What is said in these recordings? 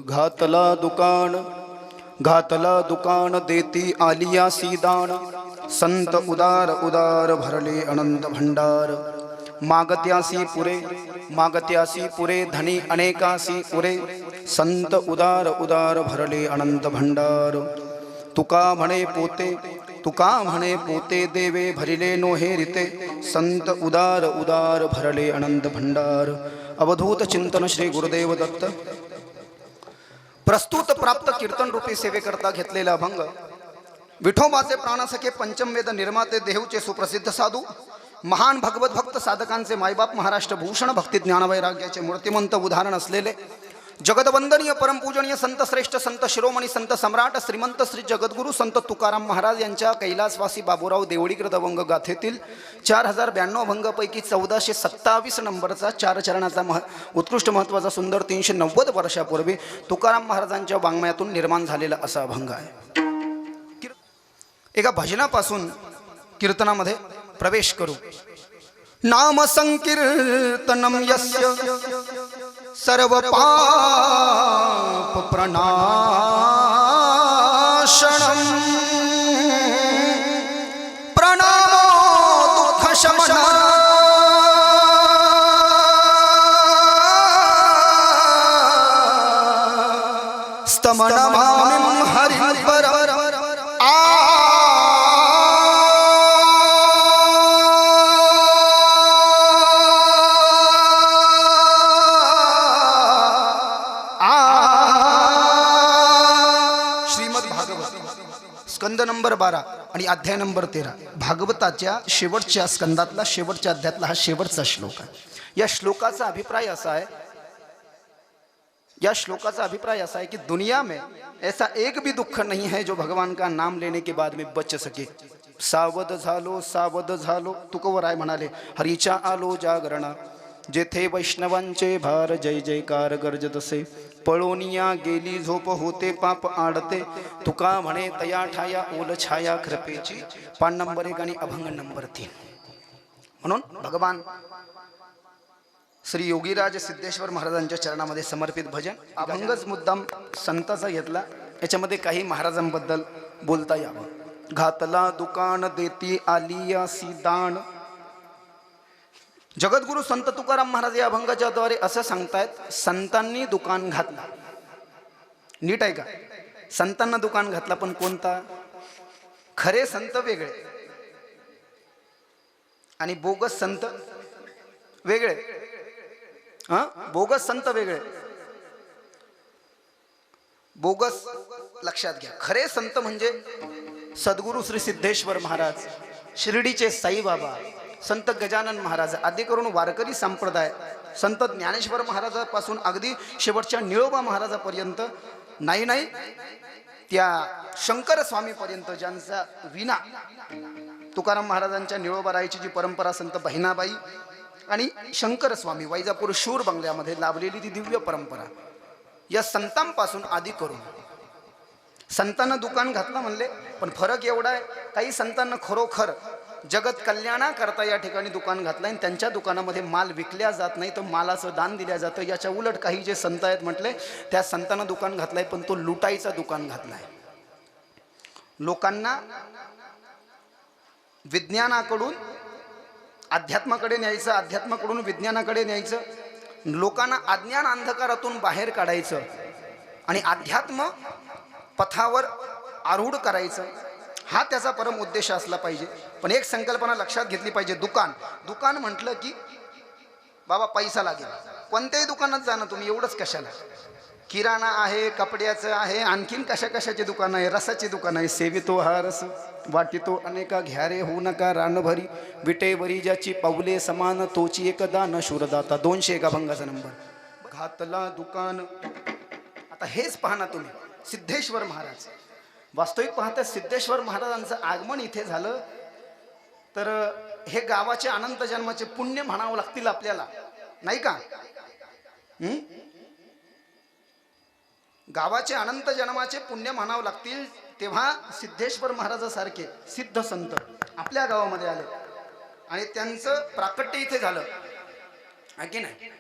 घातला दुकान देती आलिया सीदान। संत उदार उदार भरले अनंत भंडार। मागत्यासी पुरे धनी अनेकासी उरे। संत उदार उदार भरले अनंत भंडार। तुका म्हणे पोते देवे भरिले नोहेरिते। संत उदार उदार भरले अनंत भंडार। अवधूत चिंतन श्री गुरुदेव दत्त। प्रस्तुत प्राप्त कीर्तन रूपी सेवेकरता घेतलेला अभंग विठोबाचे प्राणसखे पंचमवेद निर्माते देहूचे सुप्रसिद्ध साधू महान भगवत भक्त साधकांचे मायबाप महाराष्ट्र भूषण भक्ती ज्ञान वैराग्याचे मूर्तिमंत उदाहरण असलेले जगदवंदनीय परमपूजनीय संत श्रेष्ठ संत शिरोमणी संत सम्राट श्रीमंत श्री जगद्गुरु संत तुकाराम महाराज यांच्या कैलासवासी बाबूराव देवडीकृत अभंग गाथेतील 4092 अभंगापैकी 1427 नंबरचा 4 चरणाचा उत्कृष्ट महत्त्वाचा सुंदर 390 वर्षापूर्वी तुकाराम महाराजांच्या वाङ्मयातून निर्माण झालेला असा अभंग आहे। एका भजनापासून कीर्तनामध्ये प्रवेश करू। नाम संकीर्तनम यस्य सर्व पाप प्रणाशनम। प्रणामो दुःख शमना स्तमनमामिं हरिपर। स्कंद नंबर 12 आणि अध्याय नंबर 13 भागवताच्या शेवटच्या स्कंदातला शेवटच्या अध्यायातला हा शेवटचा श्लोक आहे। या श्लोकाचा अभिप्राय असा है कि दुनिया में ऐसा एक भी दुख नहीं है जो भगवान का नाम लेने के बाद में बच सके। सावध झालो तुकोबराय म्हणाले हरीचा आलो जागरणा। जेथे वैष्णवांचे भार जय जयकार गर्जतसे। पळोनिया गेली झोप होते पाप आडते। तुका म्हणे तया ठाया ओल छाया कृपेची। 5 नंबर 1 आणि अभंग नंबर 3। म्हणून भगवान श्री योगीराज सिद्धेश्वर महाराजांच्या चरणामध्ये समर्पित भजन अभंगच मुद्दाम संताचा घेतला। याच्यामध्ये काही महाराजांबद्दल बोलता यावं। घातला दुकान देती आलिया सीदान। जगद्गुरु संत तुकाराम महाराज या अभंगाच्या द्वारे असं सांगतायत संतांनी दुकान घातला। नीट आहे का? संतांना दुकान घातला पण कोणता? खरे संत वेगळे आणि बोगस संत वेगळे। बोगस संत वेगळे। बोगस लक्षात घ्या। खरे संत म्हणजे सद्गुरु श्री सिद्धेश्वर महाराज, शिर्डीचे साईबाबा, संत गजानन महाराज आदी करून वारकरी संप्रदाय संत ज्ञानेश्वर महाराजापासून अगदी शेवटच्या निळोबा महाराजापर्यंत नाही त्या शंकर स्वामीपर्यंत ज्यांचा विना तुकाराम महाराजांच्या निळोबा रायची जी परंपरा संत बहिणाबाई आणि शंकर स्वामी वैजापूर शूर बंगल्यामध्ये लाभलेली ती दिव्य परंपरा या संतांपासून आदी करून संतांना दुकान घातलं म्हणले। पण फरक एवढा आहे काही संतांना खरोखर जगत कल्याणाकरता या ठिकाणी दुकान घातलं आणि त्यांच्या दुकानामध्ये माल विकल्या जात नाही तर मालाचं दान दिल्या जातं। याच्या उलट काही जे संत आहेत म्हटले त्या संतांना दुकान घातलंय पण तो लुटाईचा दुकान घातलाय। लोकांना विज्ञानाकडून अध्यात्माकडे न्यायचं, अध्यात्माकडून विज्ञानाकडे न्यायचं, लोकांना अज्ञान अंधकारातून बाहेर काढायचं आणि अध्यात्म पथावर आरूढ करायचं हा त्याचा परम उद्देश असला पाहिजे। पण एक संकल्पना लक्षात घेतली पाहिजे। दुकान म्हटलं की बाबा पैसा लागेल। कोणत्याही दुकानात जाणं तुम्ही एवढंच कशाला? किराणा आहे, कपड्याचं आहे, आणखीन कशाचे दुकान आहे, रसाचे दुकान आहे। सेवितो हा रस वाटितो अनेका घ्यारे होऊ नका रानभरी। विटेवरी ज्याची पाऊले समान तोची एकदा न शूरदाता। 201 अभंगाचा नंबर। घातला दुकान। आता हेच पहा ना तुम्ही सिद्धेश्वर महाराज वास्तविक पाहता सिद्धेश्वर महाराजांचं आगमन इथे झालं तर हे गावाचे अनंत जन्माचे पुण्य म्हणावं लागतील आपल्याला नाही का? गावाचे अनंत जन्माचे पुण्य म्हणावं लागतील तेव्हा सिद्धेश्वर महाराजासारखे सिद्ध संत आपल्या गावामध्ये आले आणि त्यांचं प्राकट्य इथे झालं आहे की नाही?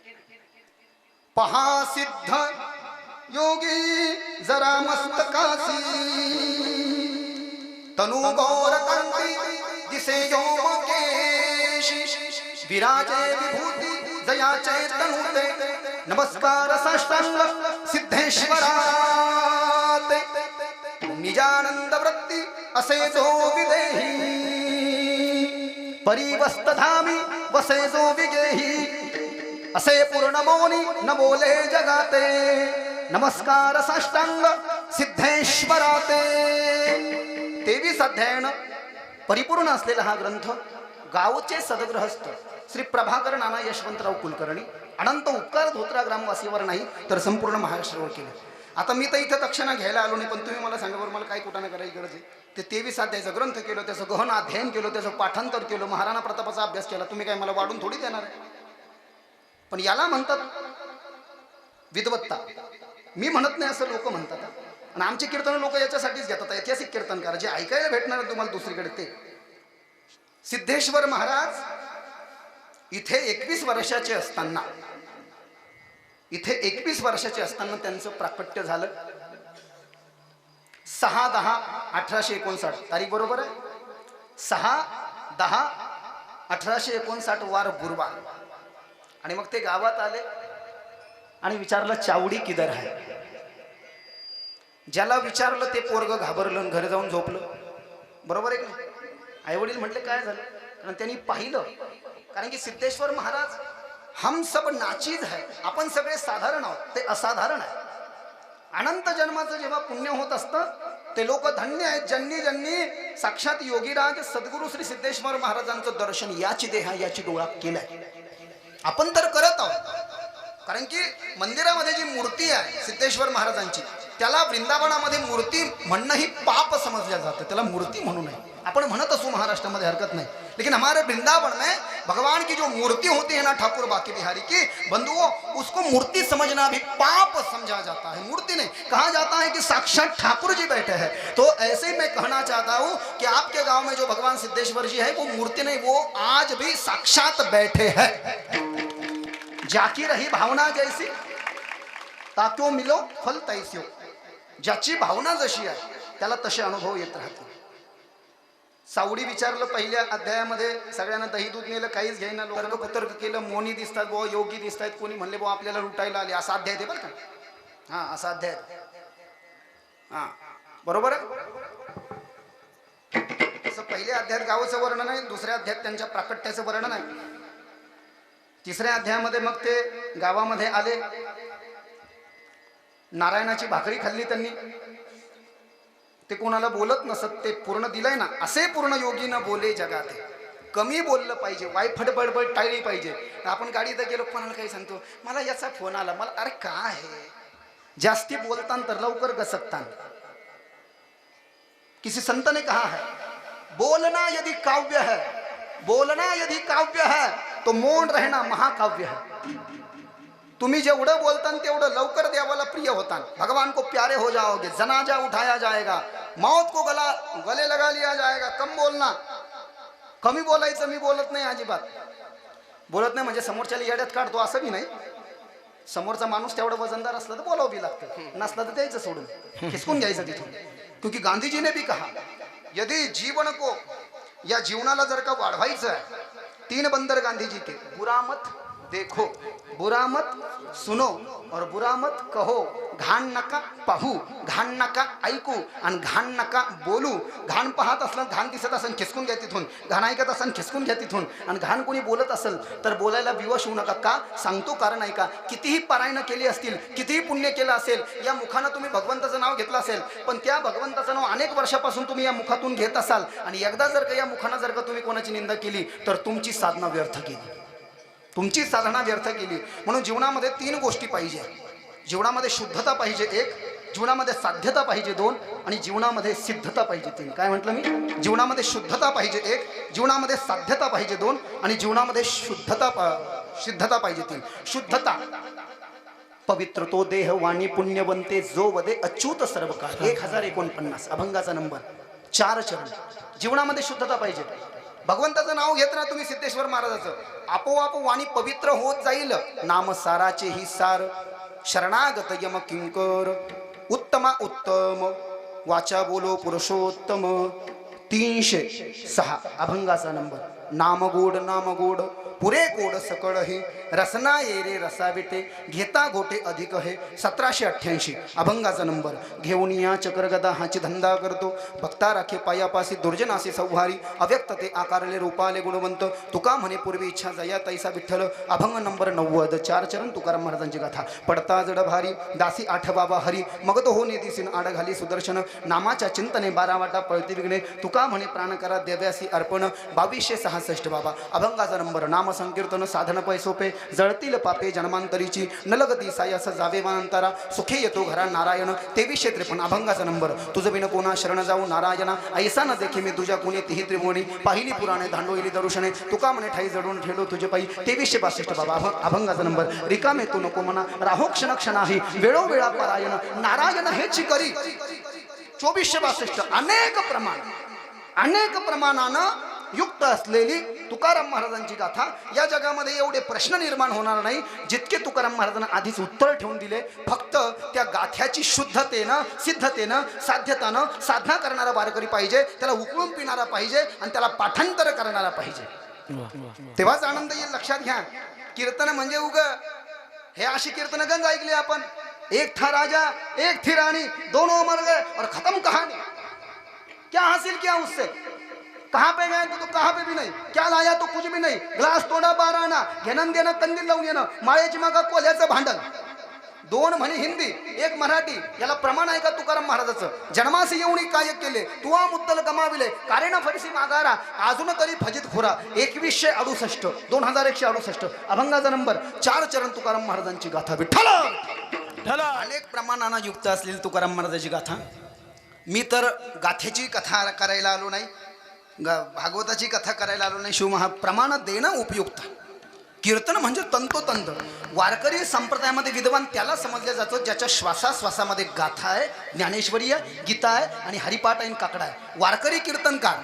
पहा सिद्ध योगी जरा मस्तकासी तनु गौर कंठी दिसे योमकेशी विराजे विभूती जयाचे तनुते नमस्कार साष्टांग सिद्धेश्वराते निजानंद वृत्ती असे जो विदेही परिवस्तधामी वसे जो विगेही असे पूर्ण मौनी न बोले जगाते नमस्कार साष्टांग सिद्धेश्वराते 23 अध्यायानं परिपूर्ण असलेला हा ग्रंथ गावचे सदग्रहस्थ श्री प्रभाकर नाना यशवंतराव कुलकर्णी अनंत उपकार धोत्रा ग्रामवासीवर नाही तर संपूर्ण महाराष्ट्रावर केले. आता मी तर इथं तक्षणा घ्यायला आलो नाही, पण तुम्ही मला सांगा बरं मला काय कुठं करायची गरज आहे. ते 23 अध्यायाचा ग्रंथ केलं, त्याचं गहन अध्ययन केलं, त्याचं पाठांतर केलं, महाराणा प्रतापाचा अभ्यास केला. तुम्ही काय मला वाढून थोडी देणार आहे? पण याला म्हणतात विद्वत्ता. मी म्हणत नाही असं लोक म्हणतात. आणि आमचे कीर्तन लोक याच्यासाठीच घेतात, ऐतिहासिक कीर्तनकार जे ऐकायला भेटणार तुम्हाला दुसरीकडे. ते सिद्धेश्वर महाराज इथे 21 वर्षाचे असताना त्यांचं प्राकट्य झालं. 6/10/1859 तारीख बरोबर आहे. 6/10/1859 वार गुरुवार. आणि मग ते गावात आले आणि विचारलं चावडी किधर आहे. ज्याला विचारलं ते पोरग घाबरलं, घरी जाऊन झोपलं. बरोबर आहे की नाही? आई वडील म्हटले काय झालं, कारण त्यांनी पाहिलं. कारण की सिद्धेश्वर महाराज हम सब नाचीज है, आपण सगळे साधारण आहोत, ते असाधारण आहे. अनंत जन्माचं जेव्हा पुण्य होत असतं ते लोक धन्य आहेत ज्यांनी ज्यांनी साक्षात योगीराज सद्गुरू श्री सिद्धेश्वर महाराजांचं दर्शन याची देहा याची डोळा केलंय. आपण तर करत आहोत. कारण की मंदिरामध्ये जी मूर्ती आहे सिद्धेश्वर महाराजांची, त्याला वृंदावनामध्ये मूर्ती म्हणणं ही पाप समजल्या जातं, त्याला मूर्ती म्हणू नये. आपण म्हणत असू महाराष्ट्रामध्ये हरकत नाही, लेकिन हमारे वृंदावन में भगवान की जो मूर्ति होती है ना ठाकुर बाकी बिहारी की बंधुओं, उसको मूर्ति समझना भी पाप समझा जाता है. मूर्ति नहीं, कहा जाता है कि साक्षात ठाकुर जी बैठे हैं. तो ऐसे ही मैं कहना चाहता हूँ कि आपके गांव में जो भगवान सिद्धेश्वर जी है वो मूर्ति नहीं, वो आज भी साक्षात बैठे हैं. जाकी रही भावना जैसी ताक्यो मिलो फल तैस्यो. ज्याची भावना जशी आहे त्याला तसे अनुभव येत राहतील. सावडी विचारलं पहिल्या अध्यायामध्ये, सगळ्यांना दही दूध नेलं, काहीच घेईना. लोकांना कुतर्क केलं, मोनी दिसतात बुवा, योगी दिसतात. कोणी म्हणले बुवा आपल्याला लुटायला आले. असा अध्याय ते बरं का. हा असा अध्याय. हा बरोबर आहे. असं पहिल्या अध्यायात गावाचं वर्णन आहे, दुसऱ्या अध्यायात त्यांच्या प्राकट्याचं वर्णन आहे. तिसऱ्या अध्यायामध्ये मग ते गावामध्ये आले, नारायणाची भाकरी खाल्ली त्यांनी. ते कोणाला बोलत नसत, ते पूर्ण दिलंय ना. असे पूर्ण योगी न बोले जगाते. कमी बोललं पाहिजे, वायफट बडबड टाळली पाहिजे. आपण गाडीत गेलो, कोणाला काही सांगतो मला याचा फोन आला, मला अरे काय आहे. जास्ती बोलतान तर लवकर गसकतान. किसी संत ने कहा है बोलना यदि काव्य है, बोलना यदि काव्य है तो मौन रहना महाकाव्य है. तुम्ही जेवढं बोलतान तेवढं लवकर देवाला प्रिय होतान, भगवान को प्यारे हो जाओगे. जनाजा उठाया जाएगा, मौत को गले लगा लिया जाएगा. कम बोलना, कमी बोलायचं. मी बोलत नाही, अजिबात बोलत नाही. म्हणजे समोरच्याला येड्यात काढतो असं बी नाही. समोरचा माणूस तेवढा वजनदार असला तर बोलावं बी लागतं, नसला तर द्यायचं सोडून, खिसकून घ्यायचं तिथून. क्योंकि गांधी जी ने भी कहा यदि जीवन को या जीवनाला जर का वाढवायचं आहे, 3 बंदर गांधी जी के, बुरा मत देखो, बुरा मत सुनो और बुरा मत कहो. घाण नका पाहू, घाण नका ऐकू आणि घाण नका बोलू. घाण पाहत असलं, घाण दिसत असेल खिसकून घ्या तिथून. घाण ऐकत असेल खिसकून घ्या तिथून. आणि घाण कोणी बोलत असेल तर बोलायला विवश होऊ नका. का सांगतो कारण ऐका. कितीही पारायणं केली असतील, कितीही पुण्य केलं असेल, या मुखानं तुम्ही भगवंताचं नाव घेतलं असेल, पण त्या भगवंताचं नाव अनेक वर्षापासून तुम्ही या मुखातून घेत असाल आणि एकदा जर का या मुखानं जर का तुम्ही कोणाची निंदा केली तर तुमची साधना व्यर्थ केली, तुमची साधना व्यर्थ केली. म्हणून जीवनामध्ये 3 गोष्टी पाहिजे. जीवनामध्ये शुद्धता पाहिजे 1, जीवनामध्ये साध्यता पाहिजे 2 आणि जीवनामध्ये सिद्धता पाहिजे 3. काय म्हटलं मी? जीवनामध्ये शुद्धता पाहिजे 1, जीवनामध्ये साध्यता पाहिजे 2 आणि जीवनामध्ये सिद्धता पाहिजे 3. शुद्धता, पवित्र तो देह वाणी पुण्यवंते जो वदे अच्युत सर्व काळ. 1049 अभंगाचा नंबर. 4 चरण. जीवनामध्ये शुद्धता पाहिजे. भगवंताचं नाव घेत ना तुम्ही सिद्धेश्वर महाराजाचं, आपोआप वाणी पवित्र होत जाईल. नाम साराचे ही सार शरणागत यम किंकर उत्तमा उत्तम वाचा बोलो पुरुषोत्तम 306 अभंगाचा नंबर नाम गोड पुरे गोड सकळ हे रसना ये रे रसाविटे घेता गोटे अधिक हे 1788 अभंगाचा नंबर घेऊन या चक्रगदा हाची धंदा करतो भक्ता राखे पायापासी दुर्जनासी संहारी अव्यक्त ते आकारले रूपाले गुणवंत तुका म्हणे पूर्वी इच्छा जया तैसा विठ्ठल अभंग नंबर 90 चार चरण तुकाराम महाराजांची गाथा पडता जड भारी दासी आठ बाबा हरी मग तो होणे दिसीन आड घाली सुदर्शन नामाच्या चिंतने 12 वाटा पळती विघ्ने तुका म्हणे प्राण करा देव्यासी अर्पण 2266 बाबा अभंगाचा नंबर नाम संकीर्तन साधन पै सोपे जळतील पापे जन्मांतरीची नलगती सायास जावे वांतारा सुखे येतो घरा नारायण 2353 अभंगाचा नंबर तुझ बिन कोणा शरण जाऊ नारायणा ऐसा न देखे मी तुझ्या कोणी तिही त्रिभुवनी पाहिली पुराणे धांडोईली दरुषणे तुका म्हणे ठाई जडून ठेलो तुझे पायी 2362 बाबा अभंगाचा नंबर रिकामे तू नको म्हणा राहो क्षण क्षणाही वेळोवेळा परायण नारायण हेची करी 2462 अनेक प्रमाणानं युक्त असलेली तुकाराम महाराजांची गाथा या जगामध्ये एवढे प्रश्न निर्माण होणार नाही जितके तुकाराम महाराजांना आधीच उत्तर ठेवून दिले फक्त त्या गाथ्याची शुद्धतेनं सिद्धतेनं साध्यतानं साधना करणारा वारकरी पाहिजे त्याला उकळून पिणारा पाहिजे आणि त्याला पाठांतर करणारा पाहिजे तेव्हाच आनंद येईल लक्षात घ्या कीर्तन म्हणजे उग हे अशी कीर्तन गंज ऐकली आपण एक था राजा एक थी रानी दोनों मर गए और खत्म कहानी क्या हासिल किया उससे कहाँ पे गए तो कहाँ पे भी नहीं क्या लाया तो कुछ भी नाही ग्लास तोडा 12 आणा घेणं देणं कंदील लावून येणं माळ्याची मागा कोल्याचं भांडण दोन म्हणे हिंदी एक मराठी याला प्रमाण आहे का तुकाराम महाराजाचं जन्मासी येऊन काय केले तुवा मुद्दल गमाविले कारेना फरसी मागारा अजून तरी फजित खुरा 2168 2168 अभंगाचा नंबर 4 चरण तुकाराम महाराजांची गाथा विठ्ठल अनेक प्रमाणानं युक्त असलेली तुकाराम महाराजांची गाथा मी तर गाथेची कथा करायला आलो नाही भागवताची कथा करायला आलो नाही शिवमहा प्रमाण देणं उपयुक्त कीर्तन म्हणजे तंतोतंत वारकरी संप्रदायामध्ये विद्वान त्याला समजलं जातं ज्याच्या श्वासाश्वासामध्ये गाथा आहे ज्ञानेश्वरी आहे गीता आहे आणि हरिपाठ आहे काकडा आहे वारकरी कीर्तनकार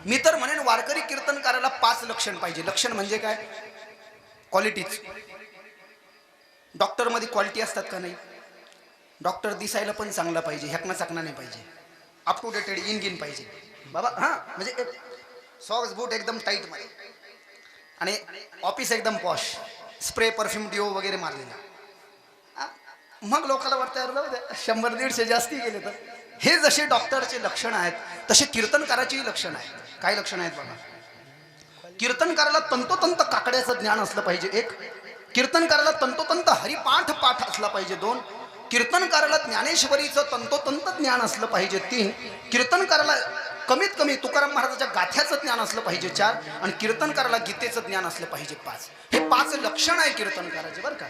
मी तर म्हणेन वारकरी कीर्तनकाराला 5 लक्षण पाहिजे लक्षण म्हणजे काय क्वालिटीज डॉक्टर मध्ये क्वालिटी असतात का नाही डॉक्टर दिसायला पण चांगला पाहिजे हेकणं चाकणं नाही पाहिजे अप टू डेटेड इन पाहिजे बाबा हां म्हणजे सॉक्स बूट एकदम टाईट मध्ये आणि ऑफिस एकदम पॉश स्प्रे परफ्यूम डिओ वगैरे मारलेला मग लोकांना वाटतं यार 100-150 जास्ती गेले तर हे जसे डॉक्टरचे लक्षण आहेत तसे कीर्तनकाराची लक्षण आहेत काय लक्षण आहेत बाबा कीर्तनकाराला तंतोतंत काकड्याचं ज्ञान असलं पाहिजे एक कीर्तनकाराला तंतोतंत हरिपाठ असला पाहिजे 2 कीर्तनकाराला ज्ञानेश्वरीचं तंतोतंत ज्ञान असलं पाहिजे 3 कीर्तनकाराला कमीत कमी तुकाराम महाराजाच्या गाथ्याचं ज्ञान असलं पाहिजे 4 आणि कीर्तनकाराला गीतेचं ज्ञान असलं पाहिजे 5 हे 5 लक्षण आहे कीर्तनकाराचे बरं का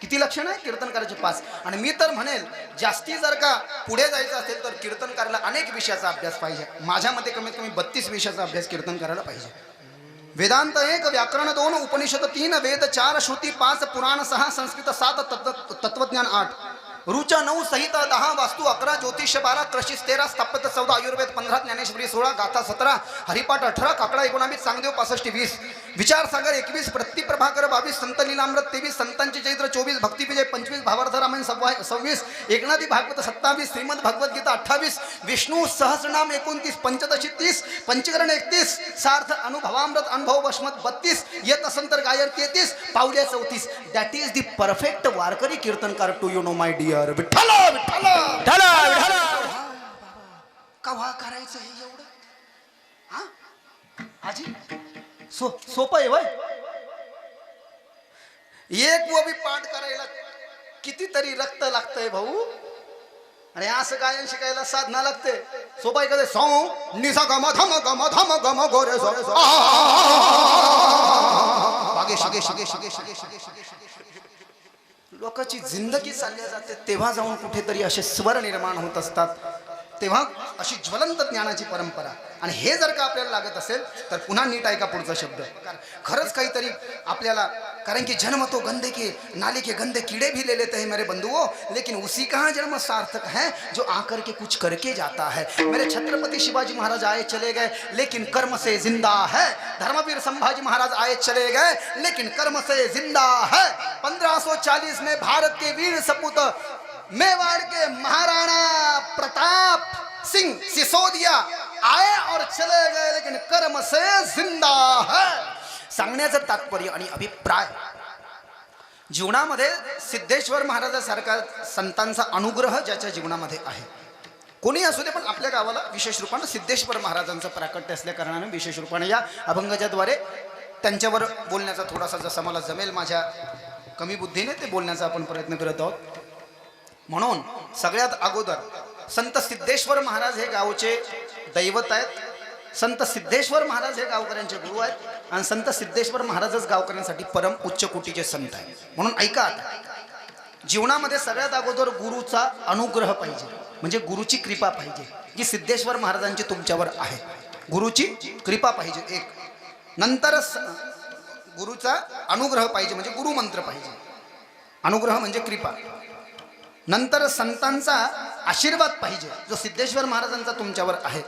किती लक्षण आहे कीर्तनकाराचे 5 आणि मी तर म्हणेल जास्ती जर का पुढे जायचं असेल तर कीर्तनकाराला अनेक विषयाचा अभ्यास पाहिजे माझ्यामध्ये कमीत कमी 32 विषयाचा अभ्यास कीर्तनकाराला पाहिजे वेदांत 1 व्याकरण 2 उपनिषद 3 वेद 4 श्रुती 5 पुराण 6 संस्कृत 7 तत्वज्ञान 8 रुचा 9 संहिता 10 वास्तु 11 ज्योतिष 12 कृषिस 13 स्थापत्य 14 आयुर्वेद 15 ज्ञानेश्वरी 16 गाथा 17 हरिपाठ 18 काकडा 19 चांगदेव 65 20 विचार सागर 21 प्रतिप्रभाकर 22 संत लीलामृत 23 संतांचे चैत्र 24 भक्ती विजय 25 भावार्थ रामायण 26 एकनाथी भागवत 27 श्रीमद भगवत गीता 28 विष्णू सहस्रनाम 29 पंचदशी 30 पंचकरण 31 सार्थ अनुभवामृत अनुभव वशमत 32 येत असंतर गायन 33 पावल्या 34 that is the perfect Warkari कीर्तनकार to you know my dear Vitthal Vitthal Vitthal कवा करायचं हे एवढं हा आजी सोपं आहे वय एक वबी पाठ करायला कितीतरी रक्त लागतंय भाऊ आणि असं गायन शिकायला साधना लागते सोपं आहे का सौ निसा गम धम गम धम गम गोरे लोकांची जिंदगी चालल्या जाते तेव्हा जाऊन कुठेतरी असे स्वर निर्माण होत असतात तेव्हा अशी ज्वलंत ज्ञानाची परंपरा. आणि हे जर का आपल्याला लागत असेल तर पुन्हा नीट ऐका पुढचा शब्द. खरंच काहीतरी आपल्याला, कारण की जन्म तो गंदे के नाले के गंदे कीड़े भी ले लेते हैं मेरे बंधुओं, लेकिन उसी का जन्म सार्थक है जो आकर के कुछ करके जाता है. मेरे छत्रपति शिवाजी महाराज आए चले गए लेकिन कर्म से जिंदा है. धर्मवीर संभाजी महाराज आए चले गए लेकिन कर्म से जिंदा है. 1540 में भारत के वीर सपूत मेवाड़ के महाराणा प्रताप सिंह सिसोदिया आए और चले गए लेकिन कर्म से जिंदा है. सांगण्याचं तात्पर्य आणि अभिप्राय, जीवनामध्ये सिद्धेश्वर महाराजासारखा संतांचा अनुग्रह ज्याच्या जीवनामध्ये आहे, कोणी असू दे, पण आपल्या गावाला विशेष रूपाने सिद्धेश्वर महाराजांचं प्राकट्य असल्या कारणाने विशेष रूपाने या अभंगाच्याद्वारे त्यांच्यावर बोलण्याचा थोडासा जसा मला जमेल माझ्या कमी बुद्धीने ते बोलण्याचा आपण प्रयत्न करत आहोत. म्हणून सगळ्यात अगोदर संत सिद्धेश्वर महाराज हे गावचे दैवत आहेत. संत सिद्धेश्वर महाराज हे गावकऱ्यांचे गुरु आहेत आणि संत सिद्धेश्वर महाराजच गावकऱ्यांसाठी परम उच्च कोटीचे संत आहेत. म्हणून ऐका, आता जीवनामध्ये सगळ्यात अगोदर गुरुचा अनुग्रह पाहिजे, म्हणजे गुरुची कृपा पाहिजे, जी सिद्धेश्वर महाराजांची तुमच्यावर आहे. गुरुची कृपा पाहिजे एक. नंतर गुरुचा अनुग्रह पाहिजे, म्हणजे गुरुमंत्र पाहिजे. अनुग्रह म्हणजे कृपा. नंतर संतांचा आशीर्वाद पाहिजे जो सिद्धेश्वर महाराजांचा तुमच्यावर आहे.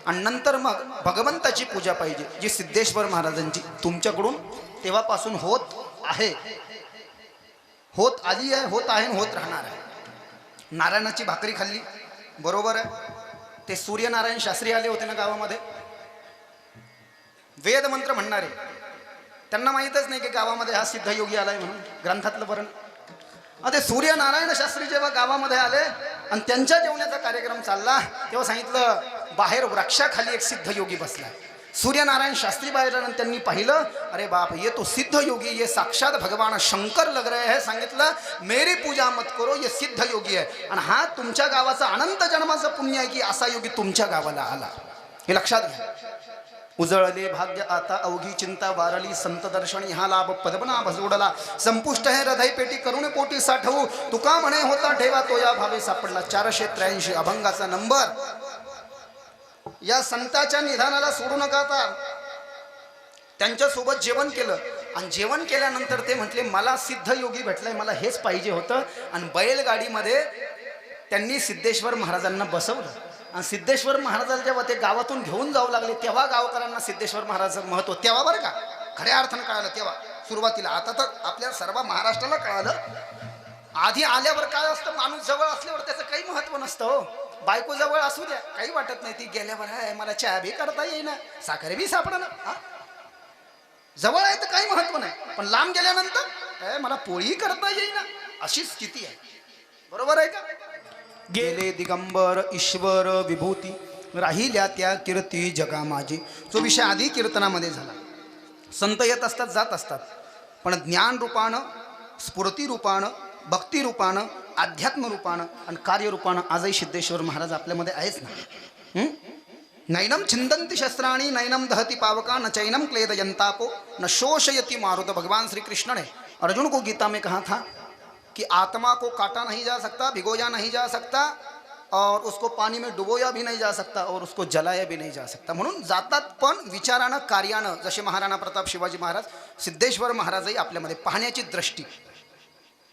आणि नंतर मग भगवंताची पूजा पाहिजे जी सिद्धेश्वर महाराजांची तुमच्याकडून तेव्हापासून होत आहे, होत आली आहे, होत आहे, होत राहणार आहे. नारायणाची भाकरी खाल्ली, बरोबर आहे. ते सूर्यनारायण शास्त्री आले होते ना गावामध्ये, वेद मंत्र म्हणणारे. त्यांना माहीतच नाही की गावामध्ये हा सिद्धयोगी आलाय म्हणून, ग्रंथातलं वर्ण. ते सूर्यनारायण शास्त्री जेव्हा गावामध्ये आले आणि त्यांच्या जेवणाचा कार्यक्रम चालला तेव्हा सांगितलं बाहेर वृक्षाखाली एक सिद्धयोगी बसला. सूर्यनारायण शास्त्री बाहेर आले, त्यांनी पाहिलं, अरे बाप, ये तो सिद्ध योगी, ये साक्षात भगवान शंकर लग रहे हैं. सांगितलं मेरी पूजा मत करो, ये सिद्ध योगी आहे आणि हा तुमच्या गावाचा अनंत जन्माचं पुण्य आहे की असा योगी तुमच्या गावाला आला. हे लक्षात घ्या. उजळले भाग्य आता अवघी चिंता वारली संत दर्शन ह्या लाभ पदमना भजोडला. संपुष्ट है हृदय पेटी करुणे पोटी साठवू तुका म्हणे होता ठेवा तो या भावे सापडला. 483 अभंगाचा नंबर. या संताच्या निधानाला सोडू नका. आता त्यांच्यासोबत जेवण केलं आणि जेवण केल्यानंतर ते म्हटले मला सिद्ध योगी भेटलाय, मला हेच पाहिजे होतं. आणि बैलगाडीमध्ये त्यांनी सिद्धेश्वर महाराजांना बसवलं आणि सिद्धेश्वर महाराजांना जेव्हा ते गावातून घेऊन जाऊ लागले तेव्हा गावकऱ्यांना सिद्धेश्वर महाराजांचं महत्त्व तेव्हा बरं का खऱ्या अर्थानं कळालं. तेव्हा सुरुवातीला, आता तर आपल्या सर्व महाराष्ट्राला कळालं. आधी आल्यावर काय असतं, माणूस जवळ असल्यावर त्याचं काही महत्त्व नसतं. हो, बायको जवळ असू द्या काही वाटत नाही, ती गेल्यावर आहे मला चहा बी करता येईना, साखर बी सापडा. जवळ आहे तर काही महत्त्व नाही, पण लांब गेल्यानंतर मला पोळी करता येईना, अशी स्थिती आहे. बरोबर आहे का? गेले दिगंबर ईश्वर विभूती राहिल्या त्या कीर्ती जगा माझी. जो विषय आधी कीर्तनामध्ये झाला. संत येत असतात जात असतात, पण ज्ञान रूपानं, स्फूर्ती रूपानं, भक्ती रूपानं, अध्यात्म रूपानं आणि कार्यरूपानं आजही सिद्धेश्वर महाराज आपल्यामध्ये आहेच ना. नैनम छिंदंती शस्त्राणी नैनम दहती पावका न चैनम क्लेदयंतापो न शोषयति मारुत. भगवान श्री कृष्ण ने अर्जुन को गीता में कहा था कि आत्मा को काटा नहीं जा सकता, भिगोया नहीं जा सकता और उसको पानी में डुबोया भी नहीं जा सकता और उसको जलाया भी नहीं जा सकता. म्हणून जातात पण विचारानं कार्यानं. जसे महाराणा प्रताप शिवाजी महाराज, सिद्धेश्वर महाराजही आपल्यामध्ये पाहण्याची दृष्टी.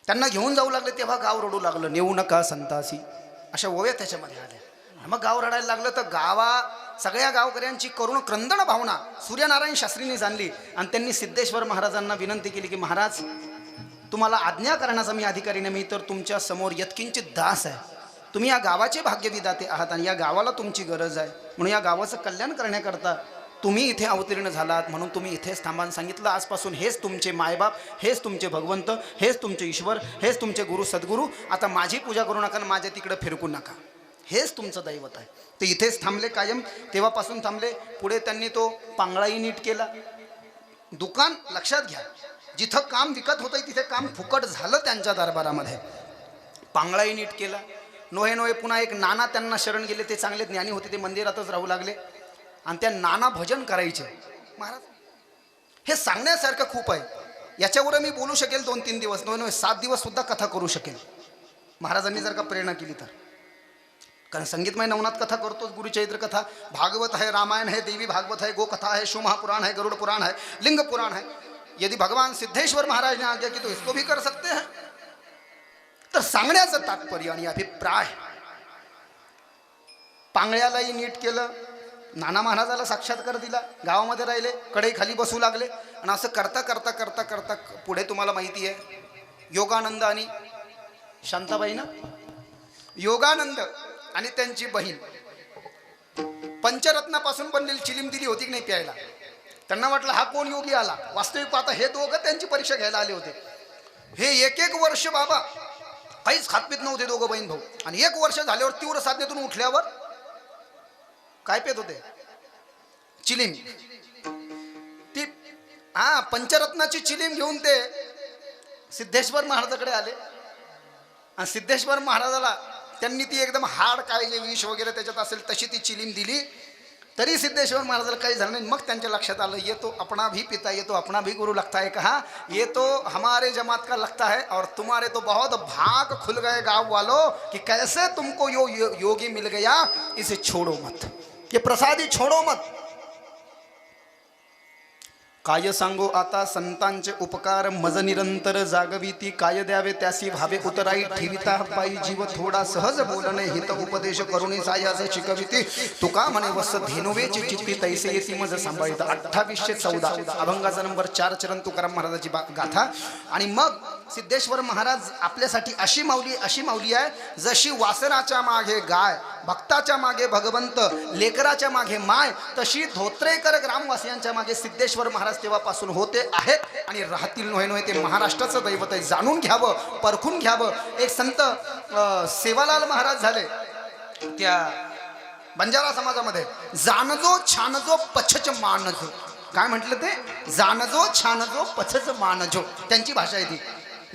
त्यांना घेऊन जाऊ लागले तेव्हा गाव रडू लागलं, नेऊ नका संतासी, अशा ओव्या त्याच्यामध्ये आल्या. मग गाव रडायला लागलं तर सगळ्या गावकऱ्यांची करुण क्रंदन भावना सूर्यनारायण शास्त्रींनी जाणली आणि त्यांनी सिद्धेश्वर महाराजांना विनंती केली की महाराज, तुम्हाला आज्ञा करण्याचा मी अधिकारी नाही, मी तर तुमच्या समोर यत्किंचित दास आहे. तुम्ही या गावाचे भाग्यविधाते आहात आणि या गावाला तुमची गरज आहे. म्हणून या गावाचं कल्याण करण्याकरता तुम्ही इथे अवतीर्ण झालात, म्हणून तुम्ही इथेच थांबान सांगितलं. आजपासून हेच तुमचे मायबाप, हेच तुमचे भगवंत, हेच तुमचे ईश्वर, हेच तुमचे गुरु सद्गुरू. आता माझी पूजा करू नका, माझ्या तिकडे फिरकू नका, हेच तुमचं दैवत आहे. ते इथेच थांबले कायम. तेव्हापासून थांबले. पुढे त्यांनी तो पांगळाही नीट केला. दुकान लक्षात घ्या, जिथं काम विकत होतं तिथे काम फुकट झालं त्यांच्या दरबारामध्ये. पांगळाही नीट केला. नोहे नोहे पुन्हा एक नाना त्यांना शरण गेले. ते चांगले ज्ञानी होते, ते मंदिरातच राहू लागले आणि त्या नाना भजन करायचे. महाराज, हे सांगण्यासारखं खूप आहे. याच्यावर मी बोलू शकेल 2-3 दिवस, नोहे नोहे 7 दिवस सुद्धा कथा करू शकेल महाराजांनी जर का प्रेरणा केली तर. कारण संगीतमय नवनाथ कथा करतोच, गुरुचरित्र कथा, भागवत है, रामायण है, देवी भागवत है, गोकथा है, शिव महापुराण है, गरुड़ पुराण है, लिंग पुराण है। यदि भगवान सिद्धेश्वर महाराज ने आज्ञा की तो इसको भी कर सकते हैं। तर सांगण्याचं तात्पर्य आणि अभिप्राय, पांगळ्यालाही नीट केलं, नाना महाराजाला साक्षात्कार दिला, गावामध्ये राहिले, कडे खाली बसू लागले आणि असं करता करता करता करता पुढे तुम्हाला माहिती आहे योगानंद आणि शांताबाई ना, योगानंद आणि त्यांची बहीण पंचरत्नापासून बनलेली चिलीम दिली होती की नाही प्यायला. त्यांना वाटलं हा कोण योगी आला. वास्तविक पाहता हे दोघं त्यांची परीक्षा घ्यायला आले होते. हे एक वर्ष बाबा काहीच खातपीत नव्हते दोघं बहीण भाऊ, आणि 1 वर्ष झाल्यावर तीव्र साधनेतून उठल्यावर काय पेत होते, चिलीम. ती पंचरत्नाची चिलीम घेऊन ते सिद्धेश्वर महाराजाकडे आले आणि सिद्धेश्वर महाराजाला त्यांनी ती एकदम हार्ड काय जे विष वगैरे त्याच्यात असेल तशी ती चिलीम दिली. तरी सिद्धेश्वर महाराजाला काही झालं नाही. मग त्यांच्या लक्षात आलं ये तो अपना भी पिता, ये तो अपना भी गुरु लगता है. कहा ये तो हमारे जमात का लगता है और तुम्हारे तो बहुत भाग खुल गए गाँव वालों कि कैसे तुमको योगी मिल गया, इसे छोड़ो मत, ये प्रसादी छोड़ो मत. काय सांगो आता संतांचे उपकार, मज निरंतर जागविती, काय द्यावे त्यासी भावे उतराई, ठेविता पायी जीव थोडा, सहज बोलणे हित उपदेश करुणी सायास शिकविती, तुका म्हणे वस धेनुवेची चित्ती, तैसे येती मज सांभाळिता. 2814 अभंगाचा नंबर 4 चरण तुकाराम महाराजाची गाथा. आणि मग सिद्धेश्वर महाराज आपल्यासाठी अशी माऊली आहे जशी वासनाच्या मागे गाय, भक्ताच्या मागे भगवंत, लेकराच्या मागे माय, तशी धोत्रेकर ग्रामवासियांच्या मागे सिद्धेश्वर महाराज तेव्हापासून होते आहेत आणि राहतील. नव्हे ते महाराष्ट्राचं दैवत आहे. जाणून घ्यावं, परखून घ्यावं. एक संत सेवालाल महाराज झाले त्या बंजारा समाजामध्ये, जानजो छानजो पछच मानजो. काय म्हटलं ते, जानजो छानजो पछच मानजो, त्यांची भाषा आहे ती.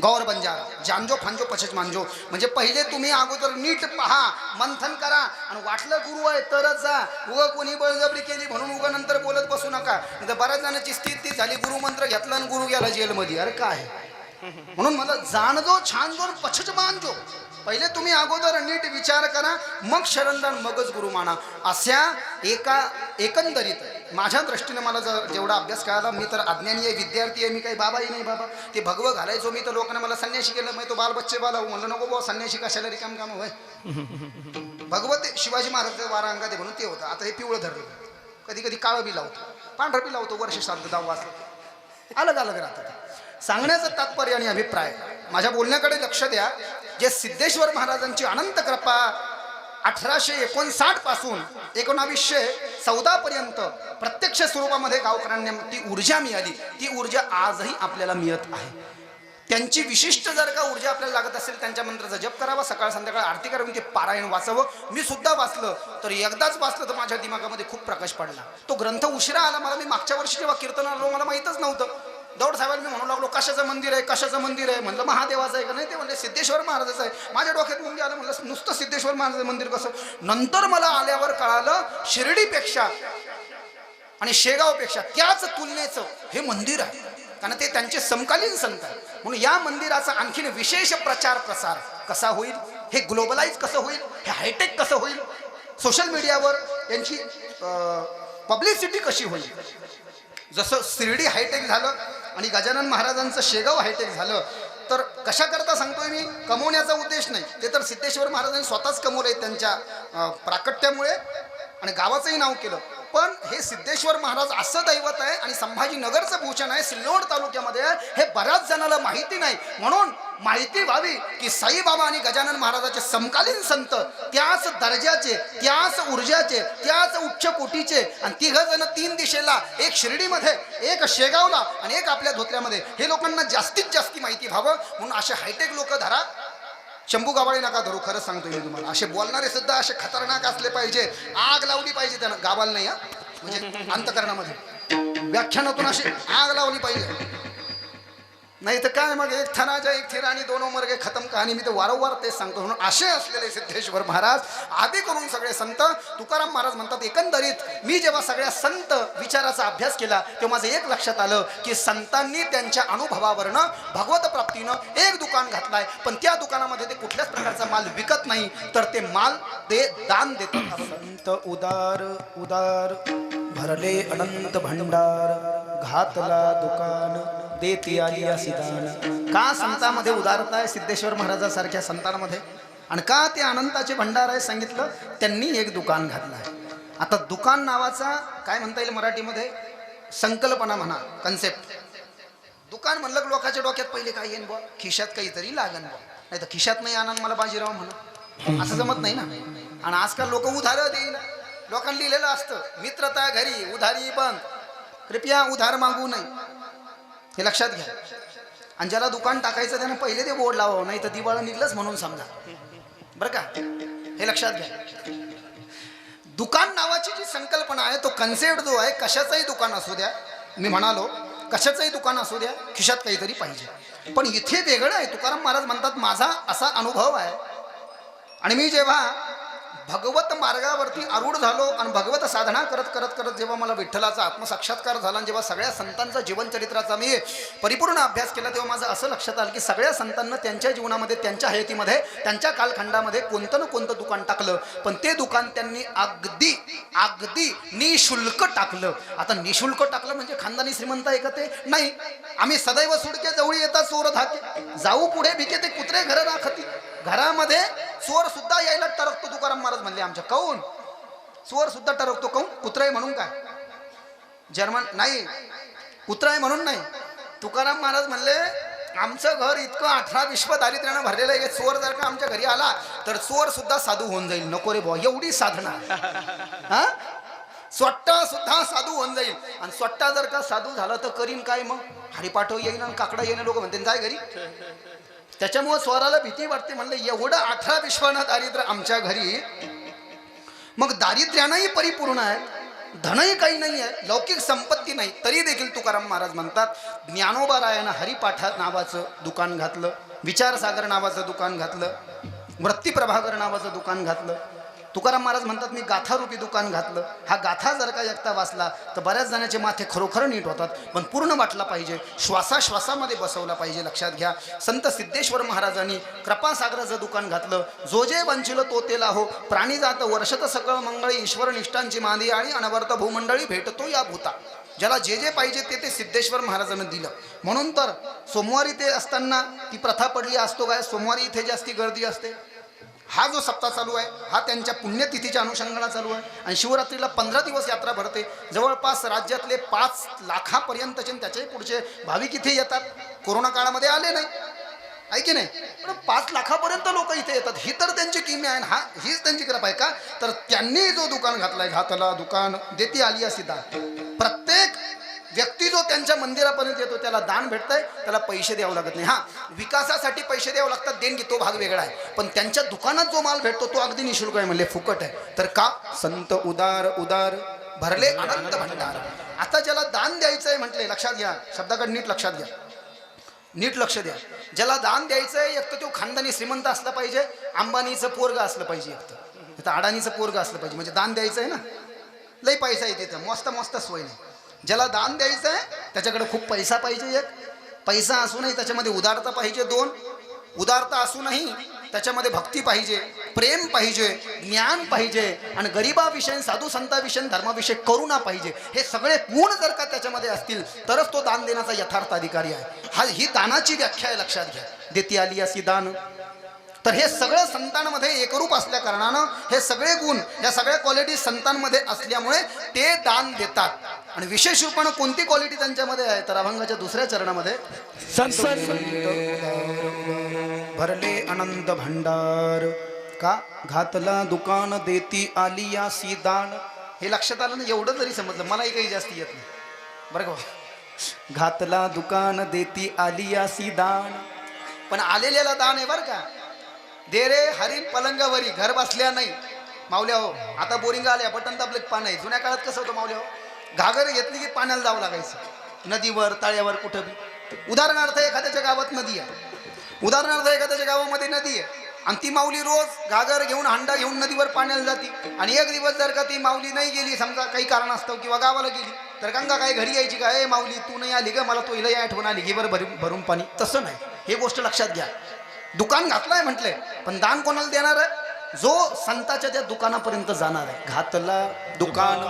गौर बंजारा, जानजो फांजो पछच मानजो म्हणजे पहिले तुम्ही अगोदर नीट पहा, मंथन करा आणि वाटलं गुरु आहे तरच जा. उगा कोणी बळजबरी केली म्हणून उगा नंतर बोलत बसू नका. तर बऱ्याच जणांची स्थिती झाली, गुरु मंत्र घेतला आणि गुरु गेला जेलमध्ये. अरे काय, म्हणून मला जानजो छानजो पछच मानजो. पहिले तुम्ही अगोदर नीट विचार करा, मग शरणदान, मगच गुरु माना. अशा एकंदरीत माझ्या दृष्टीने मला जेवढा अभ्यास करायला, मी तर अज्ञानी आहे, विद्यार्थी आहे, मी काही बाबाही नाही. बाबा ते भगवं घालायचो मी, तर लोकांना मला संन्याशी केलं. मी तो बाल बच्चे बाला म्हणलं नको बाबा, संन्याशी कशाला रिकाम काम होय. भगवत शिवाजी महाराज वारा अंगात आहे म्हणून ते होतं. आता हे पिवळं धरलं, कधी कधी काळं बी लावतो, पांढरं बी लावतो, वर्ष 7-10 वाजता अलग अलग राहतात. सांगण्याचं तात्पर्य आणि अभिप्राय, माझ्या बोलण्याकडे लक्ष द्या. जे सिद्धेश्वर महाराजांची अनंत कृपा 1859 पासून 1914 पर्यंत प्रत्यक्ष स्वरूपामध्ये गावकऱ्यांना ती ऊर्जा मिळाली, ती ऊर्जा आजही आपल्याला मिळत आहे. त्यांची विशिष्ट जर का ऊर्जा आपल्याला लागत असेल, त्यांच्या मंत्राचा जप करावा, सकाळ संध्याकाळ आरती करावी, ते पारायण वाचावं. मी सुद्धा वाचलं, तर एकदाच वाचलं तर माझ्या दिमागामध्ये खूप प्रकाश पडला. तो ग्रंथ उशिरा आला मला. मी मागच्या वर्षी जेव्हा कीर्तन आलो मला माहीतच नव्हतं. दौड साहेबांना मी म्हणू लागलो कशाचं मंदिर आहे, कशाचं मंदिर आहे. म्हणलं महादेवाचं आहे का, नाही ते म्हणले सिद्धेश्वर महाराजाचं आहे. माझ्या डोक्यात मुंगी आलं, म्हणलं नुसतं सिद्धेश्वर महाराजाचं मंदिर कसं. नंतर मला आल्यावर कळालं शिर्डीपेक्षा आणि शेगावपेक्षा त्याच तुलनेचं हे मंदिर आहे, कारण ते त्यांचे समकालीन संत आहे. म्हणून या मंदिराचा आणखीन विशेष प्रचार प्रसार कसा होईल, हे ग्लोबलाइज कसं होईल, हे हायटेक कसं होईल, सोशल मीडियावर यांची पब्लिसिटी कशी होईल. जसं शिर्डी हायटेक झालं आणि गजानन महाराजांचं शेगाव हायटेक झालं, तर कशा करता सांगतोय मी, कमवण्याचा उद्देश नाही. ते तर सिद्धेश्वर महाराजांनी स्वतःच कमवलंय त्यांच्या प्राकट्यामुळे आणि गावाचंही नाव केलं. पण हे सिद्धेश्वर महाराज असं दैवत आहे आणि संभाजीनगरचं भूषण आहे, सिल्लोड तालुक्यामध्ये आहे, हे बऱ्याच जणाला माहिती नाही. म्हणून माहिती व्हावी की साईबाबा आणि गजानन महाराजाचे समकालीन संत त्याच दर्जाचे, त्याच ऊर्जाचे, त्याच उच्च कोटीचे, आणि 3 जण 3 दिशेला, एक शिर्डीमध्ये, एक शेगावला आणि एक आपल्या धोत्र्यामध्ये, हे लोकांना जास्तीत जास्त माहिती व्हावं. म्हणून असे हायटेक लोक धरा, शंभू गावाळे नका धरू. खरंच सांगतो मी तुम्हाला, असे बोलणारे सुद्धा असे खतरनाक असले पाहिजे, आग लावली पाहिजे त्यांना. गावाला नाही हा, म्हणजे अंतकरणामध्ये व्याख्यानातून अशी आग लावली पाहिजे. नाही तर काय मग एक थनाच्या एक थिरा आणि दोन मर्गे खतम कहाणी. मी तर वारंवार तेच सांगतो. म्हणून असे असलेले सिद्धेश्वर महाराज आधी करून सगळे संत. तुकाराम महाराज म्हणतात एकंदरीत मी जेव्हा सगळ्या संत विचाराचा अभ्यास केला तेव्हा माझं एक लक्षात आलं की संतांनी त्यांच्या अनुभवावरनं भगवत प्राप्तीनं एक दुकान घातलाय, पण त्या दुकानामध्ये ते कुठल्याच प्रकारचा माल विकत नाही, तर ते माल ते दान देतात. संत उदार उदार भरले अनंत भंडार घातला दुकान देती आली असी दान. का संतांमध्ये उदारता आहे सिद्धेश्वर महाराजासारख्या संतांमध्ये, आणि का ते अनंताचे भंडार आहे सांगितलं. त्यांनी एक दुकान घातलं आहे. आता दुकान नावाचा काय म्हणता येईल मराठीमध्ये, संकल्पना म्हणा, कन्सेप्ट. दुकान म्हणलं लोकांच्या डोक्यात पहिले काय येईन बुवा, खिशात काहीतरी लागन बुवा, नाही तर खिशात नाही आणन मला बाजीराव म्हणा, असं जमत नाही ना. आणि आजकाल लोक उधार देईन. लोकांना लिहिलेलं असतं मित्रता घरी उधारी बंद, कृपया उधार मागू नये, हे लक्षात घ्या. आणि ज्याला दुकान टाकायचं त्यानं पहिले ते बोर्ड लावावं, नाही तर दिवाळ निघलंच म्हणून समजा, बरं का, हे लक्षात घ्या. दुकान नावाची जी संकल्पना आहे, तो कन्सेप्ट जो आहे, कशाचंही दुकान असू द्या, मी म्हणालो कशाचंही दुकान असू द्या, खिशात काहीतरी पाहिजे. पण इथे वेगळं आहे. तुकाराम महाराज म्हणतात माझा असा अनुभव आहे, आणि मी जेव्हा भगवत मार्गावरती आरूढ झालो आणि भगवत साधना करत करत करत जेव्हा मला विठ्ठलाचा आत्मसाक्षात्कार झाला आणि जेव्हा सगळ्या संतांचा जीवनचरित्राचा मी परिपूर्ण अभ्यास केला, तेव्हा माझं असं लक्षात आलं की सगळ्या संतांना त्यांच्या जीवनामध्ये, त्यांच्या हयातीमध्ये, त्यांच्या कालखंडामध्ये कोणतं ना कोणतं दुकान टाकलं, पण ते दुकान त्यांनी अगदी अगदी निशुल्क टाकलं. आता निशुल्क टाकलं म्हणजे खानदानी श्रीमंत आहे का ते? नाही. आम्ही सदैव सुडके जवळ येतात चोर धाके, जाऊ पुढे भिके ते कुत्रे घर राखती. घरामध्ये चोर सुद्धा यायला टरकतो. तुकाराम महाराज म्हणले आमच्या काऊन चोर सुद्धा टरकतो, काऊन? कुत्रा आहे म्हणून काय? जर्मन नाही, कुत्रा आहे म्हणून नाही. तुकाराम महाराज म्हणले आमचं घर इतकं 18 विश्व दारिद्र्यानं भरलेलं आहे, चोर जर का आमच्या घरी आला तर चोर सुद्धा साधू होऊन जाईल. नको रे भाऊ, एवढी साधना. हा, स्वट्टा सुद्धा साधू होऊन जाईल. आणि स्वट्टा जर का साधू झाला तर करीन काय मग? हरिपाठव येईन आणि काकडा येईन, लोक म्हणते जाय घरी. त्याच्यामुळे स्वराला भीती वाटते. म्हणलं एवढं 18 विश्वानं दारिद्र्य आमच्या घरी, मग दारिद्र्यानंही परिपूर्ण आहे, धनही काही नाही आहे, लौकिक संपत्ती नाही, तरी देखील तुकाराम महाराज म्हणतात ज्ञानोबा रायानं हरिपाठा नावाचं दुकान घातलं, विचारसागर नावाचं दुकान घातलं, वृत्तीप्रभाकर नावाचं दुकान घातलं. तुकाराम महाराज म्हणतात मी गाथारूपी दुकान घातलं. हा गाथा जर का एकटा वाचला तर बऱ्याच जणांचे माथे खरोखर नीट होतात, पण पूर्ण वाटला पाहिजे, श्वासाश्वासामध्ये बसवला पाहिजे. लक्षात घ्या. संत सिद्धेश्वर महाराजांनी कृपासागराचं दुकान घातलं. जो जे वंचिल तो तेला हो, प्राणी जात वर्षत सकळ मंगळी, ईश्वर निष्ठांची मांदी आणि अनवर्त भूमंडळी भेटतो या भूता. ज्याला जे जे पाहिजे ते सिद्धेश्वर महाराजांनी दिलं. म्हणून तर सोमवारी ते असताना ती प्रथा पडली असतो काय, सोमवारी इथे जास्ती गर्दी असते. हा जो सप्ताह चालू आहे हा त्यांच्या पुण्यतिथीच्या अनुषंगाने चालू आहे. आणि शिवरात्रीला 15 दिवस यात्रा भरते. जवळपास राज्यातले 5 लाखापर्यंतचे त्याच्याही पुढचे भाविक इथे येतात. कोरोना काळामध्ये आले नाही, आहे की नाही, पण 5 लाखापर्यंत लोक इथे येतात. ही तर त्यांची किमी आहे. हा, हीच त्यांची कृपा आहे का? तर त्यांनी जो दुकान घातलाय, घातला दुकान देती आली अशी दान. प्रत्येक व्यक्ती जो त्यांच्या मंदिरापर्यंत येतो त्याला दान भेटतंय, त्याला पैसे द्यावं लागत नाही. हा, विकासासाठी पैसे द्यावं लागतात, देणगी तो भाग वेगळा आहे, पण त्यांच्या दुकानात जो माल भेटतो तो अगदी निशुल्क आहे, म्हणजे फुकट आहे. तर का? संत उदार उदार भरले अनंत भंडार. आता ज्याला दान द्यायचं आहे म्हटले, लक्षात घ्या, शब्दाकडे नीट लक्षात घ्या, नीट लक्ष द्या. ज्याला दान द्यायचं आहे एक तर तो खानदानी श्रीमंत असला पाहिजे, अंबानीचं पोरग असलं पाहिजे, एक तर अडाणीचं पोरग असलं पाहिजे, म्हणजे दान द्यायचं आहे ना, लई पैसा आहे तिथं, मस्त मस्त सोय नाही. ज्याला दान द्यायचं आहे त्याच्याकडे खूप पैसा पाहिजे, एक पैसा असूनही त्याच्यामध्ये उदारता पाहिजे, 2 उदारता असूनही त्याच्यामध्ये भक्ती पाहिजे, प्रेम पाहिजे, ज्ञान पाहिजे, आणि गरिबाविषयी, साधू संताविषयी, धर्माविषयी करुणा पाहिजे. हे सगळे गुण जर का त्याच्यामध्ये असतील तरच तो दान देण्याचा यथार्थ अधिकारी आहे. हा, ही दानाची व्याख्या आहे, लक्षात घ्या. देती आली अशी दान. तर हे सगळं संतांमध्ये एकरूप असल्या कारणानं हे सगळे गुण, या सगळ्या क्वालिटी संतांमध्ये असल्यामुळे ते दान देतात. आणि विशेष रूपानं कोणती क्वालिटी त्यांच्यामध्ये आहे तर अभंगाच्या 2ऱ्या चरणामध्ये भरले अनंत भंडार का घातला दुकान देती आली अशी दान. हे लक्षात आलं ना? एवढं जरी समजलं, मलाही काही जास्त येत नाही बरं का. घातला दुकान देती आली अशी दान, पण आलेल्याला दान आहे बरं का. दे रे हरीण पलंगावरी, घर बसल्या नाही मावल्या हो. आता बोरिंग आल्या, बटन दाबले पाणी आहे. जुन्या काळात कसं होतं मावल्या हो, घागर घेतली की पाण्याला जावं लागायचं, नदीवर, तळ्यावर, कुठं बी. उदाहरणार्थ एखाद्याच्या गावात नदी आहे, उदाहरणार्थ एखाद्याच्या गावामध्ये नदी आहे आणि ती माऊली रोज घागर घेऊन हांडा घेऊन नदीवर पाण्याला जाते आणि एक दिवस जर का ती माऊली नाही गेली, समजा काही कारण असतं किंवा गावाला गेली, तर गंगा काय घरी यायची का, ए माऊली तू नाही आली का, मला तो हिला आठवण आली, घे बरं भरून पाणी. तसं नाही, हे गोष्ट लक्षात घ्या. दुकान घातलंय म्हटलंय, पण दान कोणाला देणार आहे? जो संताच्या त्या दुकानापर्यंत जाणार आहे. घातला दुकान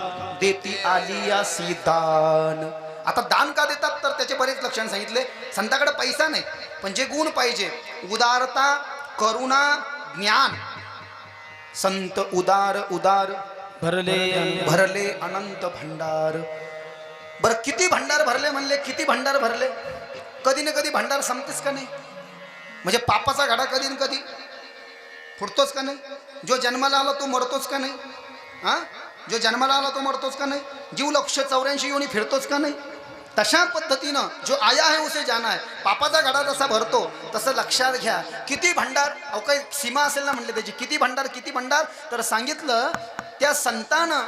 देती आली या दान. आता दान का देतात, तर त्याचे बरेच लक्षण सांगितले. संताकडे पैसा नाही, पण जे गुण पाहिजे, उदारता, करुणा, ज्ञान. संत उदार उदार भरले भरले अनंत भंडार. बरं किती भंडार भरले म्हणले, किती भंडार भरले? कधी ना कधी भंडार संपतेच का नाही? म्हणजे पापाचा घडा कधी ना कधी फुटतोच का नाही? जो जन्माला आला तो मरतोच का नाही? हां, जो जन्माला आला तो मरतोच का नाही? जीव 184 योनी फिरतोच का नाही? तशा पद्धतीनं जो आया है उसे जाना है. पापाचा घडा जसा भरतो तसं लक्षात घ्या. किती भंडार, अहो काही सीमा असेल ना म्हणले त्याची. किती भंडार, किती भंडार? तर सांगितलं त्या संतानं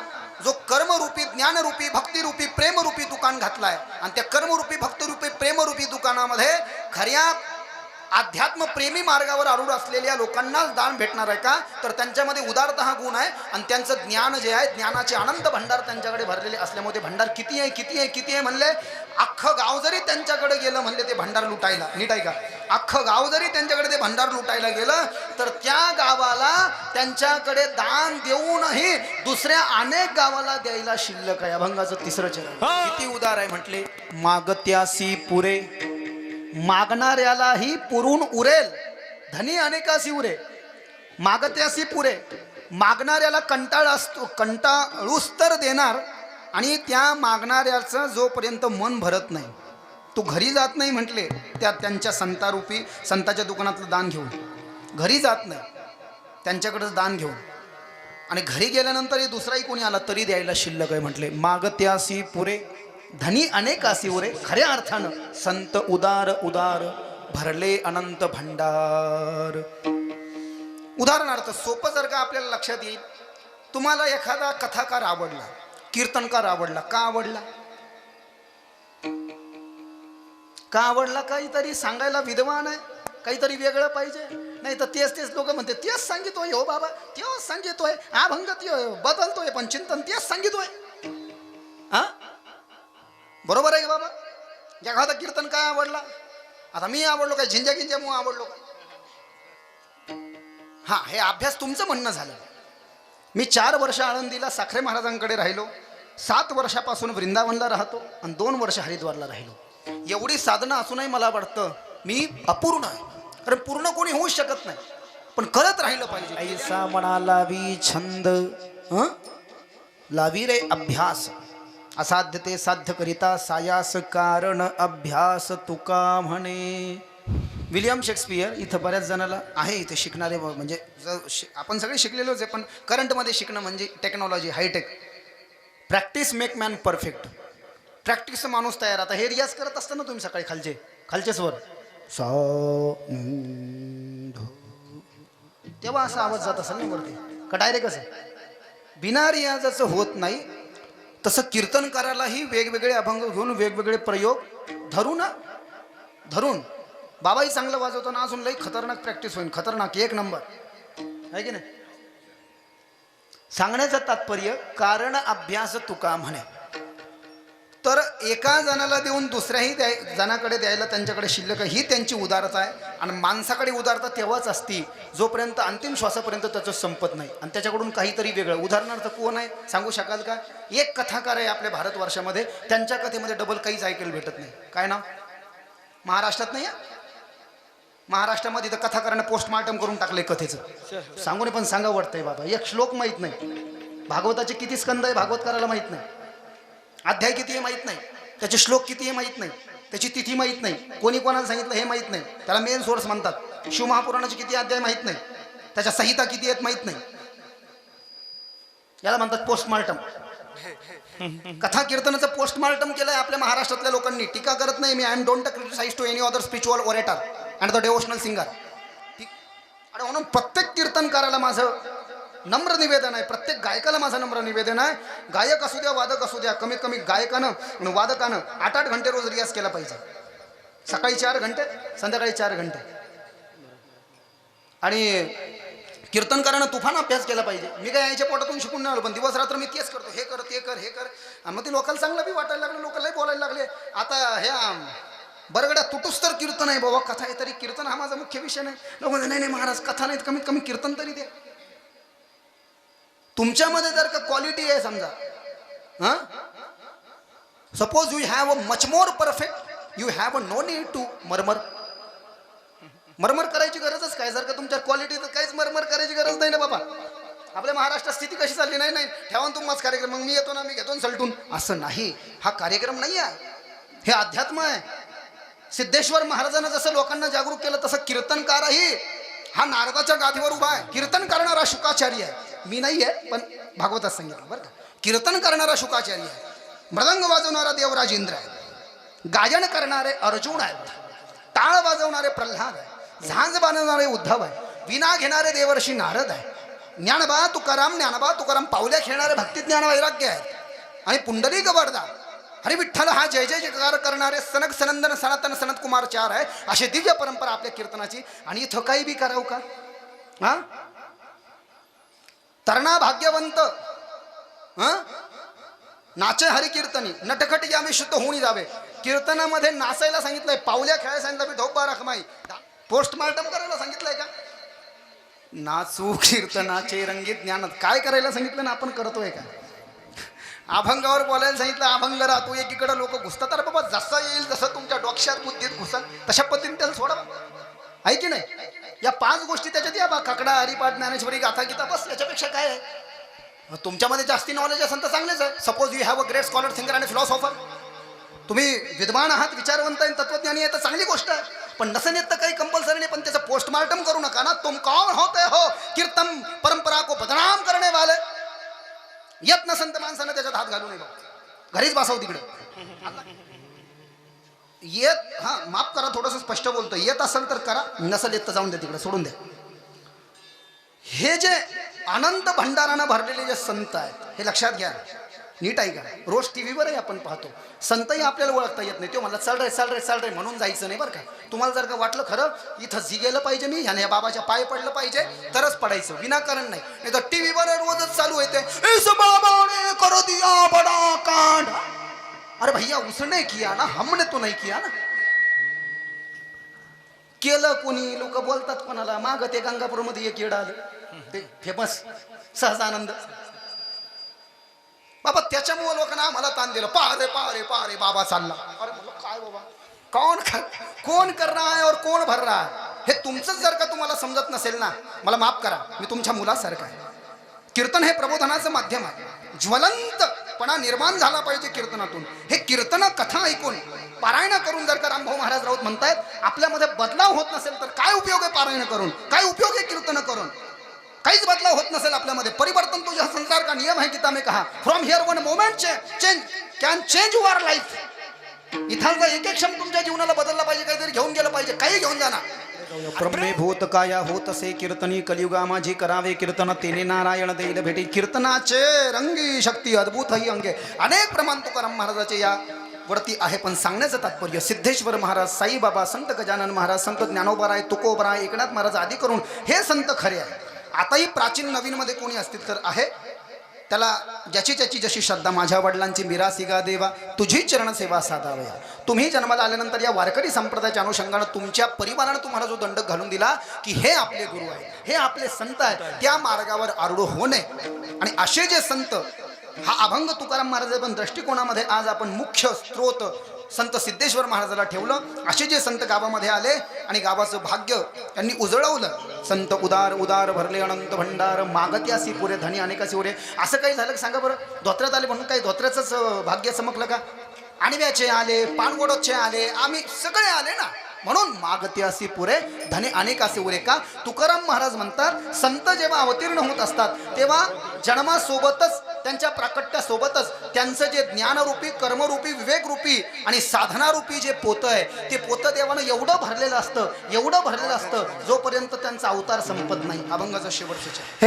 जो कर्मरूपी, ज्ञानरूपी, भक्तिरूपी, प्रेमरूपी दुकान घातलाय आणि त्या कर्मरूपी, भक्तिरूपी, प्रेमरूपी दुकानामध्ये खऱ्या अध्यात्म प्रेमी मार्गावर आरूढ असलेल्या लोकांनाच दान भेटणार आहे का? तर त्यांच्यामध्ये उदारता हा गुण आहे आणि त्यांचं ज्ञान जे आहे, ज्ञानाचे अनंत भंडार त्यांच्याकडे भरलेले असल्यामुळे भंडार किती आहे, किती आहे, किती आहे म्हणले. अख्खं गाव जरी त्यांच्याकडे गेलं म्हणले ते भंडार लुटायला, नीट आहे का, अख्खं गाव जरी त्यांच्याकडे ते भंडार लुटायला गेलं तर त्या गावाला त्यांच्याकडे दान देऊनही दुसऱ्या अनेक गावाला द्यायला शिल्लक आहे. अभंगाचं 3रं चरण. किती उदार आहे म्हटले. मागत्यासी पुरे, मागणाऱ्यालाही पुरून उरेल, धनी अनेकासी उरे. मागत्यासी पुरे, मागणाऱ्याला कंटाळ असतो, कंटाळूस तर देणार. आणि त्या मागणाऱ्याचं जोपर्यंत मन भरत नाही, तो घरी जात नाही म्हटले त्यांच्या संतारूपी, संताच्या दुकानातलं दान घेऊन घरी जात नाही, त्यांच्याकडंच दान घेऊन. आणि घरी गेल्यानंतरही दुसराही कोणी आला तरी द्यायला शिल्लक आहे म्हटले. मागत्यासी पुरे, धनी अनेकासी उरे. खऱ्या अर्थानं संत उदार उदार भरले अनंत भंडार. उदाहरणार्थ सोपं जर का आपल्याला लक्षात येईल, तुम्हाला एखादा कथाकार आवडला, कीर्तनकार आवडला, का आवडला? का आवडला? काहीतरी सांगायला विद्वान आहे, काहीतरी वेगळं पाहिजे. नाही तर तेच लोक म्हणते तेच सांगितोय, हो बाबा तेच सांगितोय, अभंग बदलतोय पण चिंतन तेच सांगितोय. हा, बरोबर आहे का बाबा? एखादा कीर्तन काय आवडला? आता मी आवडलो काय, झिंजा गिंजा मग आवडलो काय? हा, हे अभ्यास तुमचं म्हणणं झालं. मी 4 वर्ष आळंदीला साखरे महाराजांकडे राहिलो, 7 वर्षापासून वृंदावनला राहतो आणि 2 वर्ष हरिद्वारला राहिलो. एवढी साधनं असूनही मला वाटतं मी अपूर्ण आहे, कारण पूर्ण कोणी होऊच शकत नाही, पण करत राहिलं पाहिजे. ऐसा म्हणा लावी छंद, लावी रे अभ्यास. असाध्य ते साध्य करिता सायास कारण अभ्यास तुका म्हणे. William Shakespeare. इथं बऱ्याच जणाला आहे इथे शिकणारे, म्हणजे आपण सगळे शिकलेलोच आहे, पण करंटमध्ये शिकणं म्हणजे technology, hi-tech. Practice make man perfect. प्रॅक्टिसचा माणूस तयार. आता हे रियाज करत असताना तुम्ही सकाळी खालचे स्वर सा, तेव्हा असा आवाज जात असेल ना वरती, का डायरेक्ट असं बिना रियाजाचं होत नाही. तसं कीर्तनकारालाही वेगवेगळे अभंग घेऊन वेगवेगळे प्रयोग धरून बाबाही चांगलं वाजवताना अजून लई खतरनाक प्रॅक्टिस होईल. खतरनाक, 1 नंबर आहे की नाही. सांगण्याचं तात्पर्य कारण अभ्यास तुका म्हणे. तर एका जणाला देऊन दुसऱ्याही जणाकडे द्यायला त्यांच्याकडे शिल्लक आहे, ही त्यांची उदारता आहे. आणि माणसाकडे उदारता तेव्हाच असती जोपर्यंत अंतिम श्वासापर्यंत त्याचं संपत नाही आणि त्याच्याकडून काहीतरी वेगळं. उदाहरणार्थ कोण आहे सांगू शकाल का? एक कथाकार आहे आपल्या भारतवर्षामध्ये, त्यांच्या कथेमध्ये डबल काहीच ऐकायला भेटत नाही. काय नाव? महाराष्ट्रात नाही आहे, महाराष्ट्रामध्ये तर कथाकाराने पोस्टमार्टम करून टाकलंय कथेचं. सांगून पण सांगा वाटतंय बाबा. एक श्लोक माहीत नाही, भागवताचे किती स्कंद आहे भागवतकाराला माहीत नाही, अध्याय किती आहे माहीत नाही, त्याचे श्लोक किती आहे माहीत नाही, त्याची तिथी माहीत नाही, कोणी कोणाला सांगितलं हे माहीत नाही. त्याला मेन सोर्स म्हणतात. शिवमहापुराणाचे किती अध्याय माहीत नाही, त्याच्या संहिता किती आहेत माहीत नाही. याला म्हणतात पोस्टमार्टम. कथा कीर्तनाचं पोस्टमार्टम केलंय आपल्या महाराष्ट्रातल्या लोकांनी. टीका करत नाही मी. I am don't criticise to any other spiritual orator and the devotional singer. आणि म्हणून प्रत्येक कीर्तनकाराला माझं नम्र निवेदन आहे, प्रत्येक गायकाला माझं नम्र निवेदन आहे, गायक असू द्या वादक असू द्या, कमीत कमी गायकानं वादकानं 8-8 घंटे रोज रियाज केला पाहिजे. सकाळी 4 घंटे, संध्याकाळी 4 घंटे. आणि कीर्तनकारानं तुफान अभ्यास केला पाहिजे. मी काय याच्या पोटातून शिकून नाही आलो, पण दिवस रात्र मी तेच करतो, हे कर ते कर हे कर. मग ते लोकांना चांगलं बी वाटायला लागलं, लोकांनाही बोलायला लागले. आता ह्या बरगड्या तुटूस तर कीर्तन आहे बाबा, कथा आहे तरी कीर्तन हा माझा मुख्य विषय नाही. लोक म्हणते नाही नाही महाराज कथा नाहीत, कमीत कमी कीर्तन तरी द्या. तुमच्यामध्ये जर का क्वालिटी आहे समजा, हा suppose you have a much more perfect, you have a no need to murmur. Murmur करायची गरजच काय? जर का तुमच्या क्वालिटी तर काहीच मरमर करायची गरज नाही ना बाबा. आपल्या महाराष्ट्रात स्थिती कशी चालली, नाही नाही ठेवा तुम्हाच कार्यक्रम, मग मी येतो ना, मी घेतो ना सलटून. असं नाही, हा कार्यक्रम नाही आहे, हे अध्यात्म आहे. सिद्धेश्वर महाराजांना जसं लोकांना जागरूक केलं तसं कीर्तनकारही हा नारदाच्या गादीवर उभा आहे. कीर्तन करणारा शुकाचार्य आहे, मी नाही आहे, पण भागवतात सांगितलं बरं का. कीर्तन करणारा शुकाचार्य आहे, मृदंग वाजवणारा देवराज इंद्र आहे, गायन करणारे अर्जुन आहेत, टाळ वाजवणारे प्रल्हाद आहे, झांज बांधणारे उद्धव आहे, विना घेणारे देवर्षी नारद आहे, ज्ञानबा तुकाराम पावल्या खेळणारे भक्ती ज्ञान वैराग्य आहेत, आणि पुंडलिक वरदा हरी विठ्ठल हा जय जय जयकार करणारे सनक सनंदन सनातन सनत कुमार 4 आहे. अशी दिव्य परंपरा आपल्या कीर्तनाची. आणि इथं काही बी करावं का? हा तरणा भाग्यवंत नाचे हरी कीर्तनी नटखट यावे शुद्ध होऊन जावे. कीर्तनामध्ये नाचायला सांगितलंय, पावल्या खेळायला सांगितलं, ढोबा रखमाई पोस्टमार्टम करायला सांगितलंय का? नाचू कीर्तनाचे रंगीत ज्ञानात काय करायला सांगितलं ना, आपण करतोय का? अभंगावर बोलायला सांगितलं, अभंग राहतो एकीकडे लोक घुसतात. अरे बाबा जसं येईल जसं तुमच्या डोक्यात बुद्धीत घुसल तशा पद्धतीने त्याला सोडा, आहे की नाही? या 5 गोष्टी त्याच्यात या बा, काकडा हरिपाठ ज्ञानेश्वरी गाथा गीता, बस याच्यापेक्षा काय आहे? तुमच्यामध्ये जास्ती नॉलेज असेल तर चांगलेच आहे. Suppose you have a great scholar thinker आणि फिलॉसॉफर, तुम्ही विद्वान आहात, विचारवंत आहे, तत्वज्ञानी आहे तर चांगली गोष्ट आहे. पण नसेल येत तर काही कंपल्सरी नाही, पण त्याचं पोस्टमार्टम करू नका ना. तुम कौन होते हो कीर्तन परंपरा को बदनाम करणे वाले? येत नसेल तर माणसानं त्याच्यात हात घालू नये, घरीच बसाव तिकडे. येत, हा माफ करा थोडंसं स्पष्ट बोलतो, येत असेल तर करा, नसेल येत तर जाऊन द्या तिकडे, सोडून द्या. हे जे अनंत भंडारानं भरलेले जे संत आहेत हे लक्षात घ्या, नीट आहे का? रोज टीव्हीवरही आपण पाहतो, संतही आपल्याला ओळखता येत नाही. तो मला चाल रे म्हणून जायचं नाही बरं का. तुम्हाला जर का वाटलं खरं इथं जी गेलं पाहिजे मी याने या बाबाच्या पाय पडलं पाहिजे तरच पडायचं, विनाकारण नाही. नाही तर टीव्हीवर रोजच चालू येते, इस बाबा ने कर दिया बड़ा कांड. अरे भैया उसने किया ना, हमने तो नहीं किया ना. केलं कोणी, लोक बोलतात कोणाला. माग ते गंगापूरमध्ये एक येड आलं, ते फेमस सहजानंद बाबा, त्याच्यामुळे लोकांना आम्हाला ताण दिलं. पा रे बाबा चालला. अरे म्हणलं काय बाबा, कोण कर रहा है और कोण भर रहा है? हे तुमचंच जर का तुम्हाला समजत नसेल ना, मला माफ करा, मी तुमच्या मुलासारखं आहे. कीर्तन हे प्रबोधनाचं माध्यम आहे. ज्वलंतपणा निर्माण झाला पाहिजे कीर्तनातून. हे कीर्तन कथा ऐकून पारायण करून जर का रामभाऊ महाराज राऊत म्हणतायत आपल्यामध्ये बदलाव होत नसेल तर काय उपयोग आहे पारायण करून, काय उपयोग आहे कीर्तन करून? काहीच बदलाव होत नसेल आपल्यामध्ये. परिवर्तन तो यह संसार का नियम है, गीता में कहा. From here one moment change can change your life. इथालचा एक क्षण तुमच्या जीवनाला बदलला पाहिजे, काहीतरी घेऊन गेलं पाहिजे, काही घेऊन जाणार. ब्रह्मे भूत काया होत असे कीर्तनी कलियुगा माझी करावे कीर्तन, तेने नारायण देईल भेटी. कीर्तनाचे रंगी शक्ती अद्भुत ही अंगे. अनेक प्रमाण तुकाराम महाराजाचे या वरती आहे, पण सांगण्याचं तात्पर्य सिद्धेश्वर महाराज, साईबाबा, संत गजानन महाराज, संत ज्ञानोबराय, तुकोबराय, एकनाथ महाराज आदी करून हे संत खरे आहे. आताही प्राचीन नवीन मध्ये कोणी असतील तर आहे, त्याला ज्याची त्याची जशी श्रद्धा. माझ्या वडिलांची मिरासी गा देवा, तुझी चरण सेवा साधावया. तुम्ही जन्माला आल्यानंतर या वारकरी संप्रदायाच्या अनुषंगानं तुमच्या परिवारानं तुम्हाला जो दंडक घालून दिला की हे आपले गुरु आहेत, हे आपले संत आहेत, त्या मार्गावर आरूढ होणे. आणि असे जे संत, हा अभंग तुकाराम महाराज पण दृष्टिकोनामध्ये आज आपण मुख्य स्त्रोत संत सिद्धेश्वर महाराजाला ठेवलं. असे जे संत गावामध्ये आले आणि गावाचं भाग्य त्यांनी उजळवलं. संत उदार उदार भरले अनंत भंडार, मागत्यासी पुरे धनी अनेकासी उरे. असं काही झालं सांगा बरं? धोत्र्यात आले म्हणून काही धोत्र्याचंच भाग्य चमकलं का? आणव्याचे आले, पानवडोचे आले, आम्ही सगळे आले ना, म्हणून मागत्यासी पुरे धनी अनेकासी उरे. का? तुकाराम महाराज म्हणतात संत जेव्हा अवतीर्ण होत असतात तेव्हा जन्मासोबतच, त्यांच्या प्राकट्यासोबतच त्यांचं जे ज्ञानरूपी, कर्मरूपी, विवेकरूपी आणि साधनारूपी जे पोतं आहे ते पोतं देवानं एवढं भरलेलं असतं, जोपर्यंत त्यांचा अवतार संपत नाही. अभंगाचा शेवटचा